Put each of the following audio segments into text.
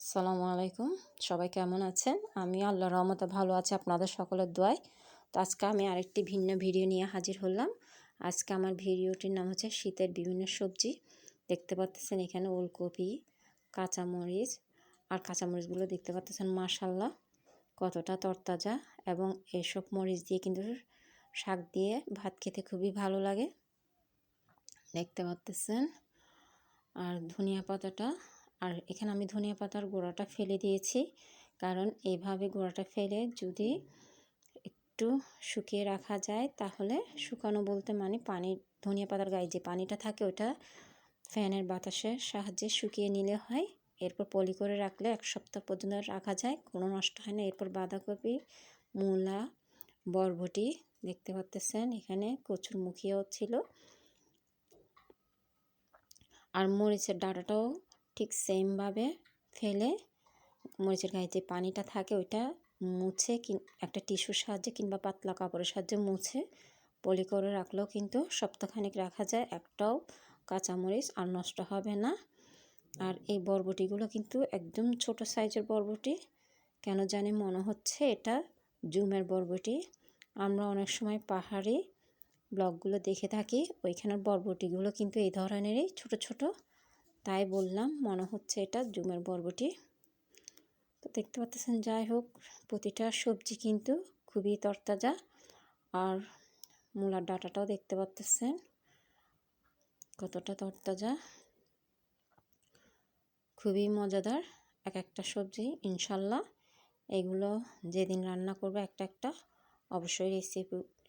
আসসালামু আলাইকুম। সবাই কেমন আছেন? আমি আল্লাহর রহমতে ভালো আছি আপনাদের সকলের দোয়ায়। তো আজকে আমি আরেকটি ভিন্ন ভিডিও নিয়ে হাজির হলাম। আজকে আমার ভিডিওটির নাম হচ্ছে শীতের বিভিন্ন সবজি। দেখতে পাচ্ছেন এখানে ওলকপি, কাঁচামরিচ আর কাঁচামরিচগুলো দেখতে পাচ্ছেন মাশাআল্লাহ কতটা তরতাজা, এবং এসব মরিচ দিয়ে কিন্তু শাক দিয়ে ভাত খেতে খুবই ভালো লাগে। দেখতে পাচ্ছেন। আর ধনিয়া পাতাটা, আর এখানে আমি ধনিয়া পাতার গোড়াটা ফেলে দিয়েছি, কারণ এইভাবে গোড়াটা ফেলে যদি একটু শুকিয়ে রাখা যায় তাহলে, শুকানো বলতে মানে পানি, ধনিয়া পাতার গায়ে যে পানিটা থাকে ওটা ফ্যানের বাতাসের সাহায্যে শুকিয়ে নিলে হয়। এরপর পলি করে রাখলে 1 সপ্তাহ পর্যন্ত রাখা যায়, কোনো নষ্ট হয় না। এরপর বাঁধাকপি, মূলা, বরবটি দেখতে পাচ্ছেন, এখানে কচুরমুখিও ছিল। আর মরিচের ডাঁটাটাও ঠিক সেমভাবে ফেলে মরিচের গায়ে যে পানিটা থাকে ওইটা মুছে একটা টিস্যুর সাহায্যে কিংবা পাতলা কাপড়ের সাহায্যে মুছে পলি করে রাখলেও কিন্তু সপ্তাহখানেক রাখা যায়, একটাও কাঁচামরিচ আর নষ্ট হবে না। আর এই বরবটিগুলো কিন্তু একদম ছোট সাইজের বরবটি, কেন জানি মনে হচ্ছে এটা জুমের বরবটি। আমরা অনেক সময় পাহাড়ি ব্লগগুলো দেখে থাকি, ওইখানের বরবটিগুলো কিন্তু এই ধরনেরই ছোট ছোট, তাই বললাম মনে হচ্ছে এটা জুমের বরবটি। তো দেখতে পাচ্ছেন, যাই হোক প্রতিটা সবজি কিন্তু খুবই তরতাজা। আর মূলার ডাঁটাটাও দেখতে পাচ্ছেন কতটা তরতাজা, খুবই মজাদার এক একটা সবজি। ইনশাল্লাহ এগুলো যেদিন রান্না করবো একটা একটা অবশ্যই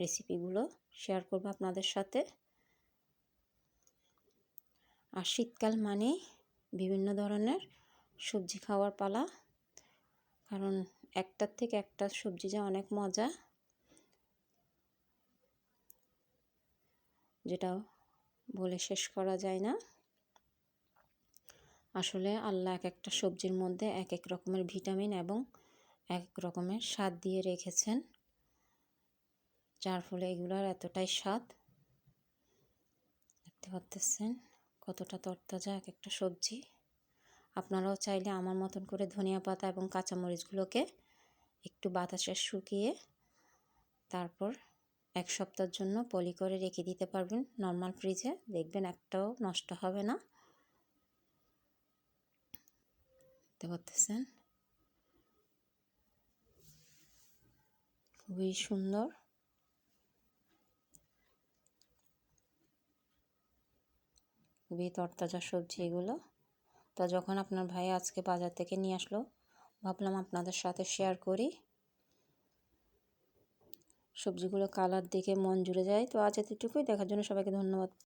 রেসিপিগুলো শেয়ার করবো আপনাদের সাথে। আর শীতকাল মানেই বিভিন্ন ধরনের সবজি খাওয়ার পালা, কারণ একটার থেকে একটা সবজি যা অনেক মজা, যেটা বলে শেষ করা যায় না। আসলে আল্লাহ এক একটা সবজির মধ্যে এক এক রকমের ভিটামিন এবং এক এক রকমের স্বাদ দিয়ে রেখেছেন, যার ফলে এগুলোর এতটাই স্বাদ। দেখতে পাচ্ছেন কতটা তরতাজা এক একটা সবজি। আপনারাও চাইলে আমার মতন করে ধনিয়া পাতা এবং কাঁচামরিচগুলোকে একটু বাতাসে শুকিয়ে তারপর 1 সপ্তাহের জন্য পলি করে রেখে দিতে পারবেন নর্মাল ফ্রিজে, দেখবেন একটাও নষ্ট হবে না। দেখতে পাচ্ছেন খুবই সুন্দর, খুবই তরতাজা সবজি এগুলো। তা যখন আপনার ভাই আজকে বাজার থেকে নিয়ে আসলো, ভাবলাম আপনাদের সাথে শেয়ার করি। সবজিগুলো কালার দেখে মন জুড়ে যায়। তো আজ এতটুকুই, দেখার জন্য সবাইকে ধন্যবাদ।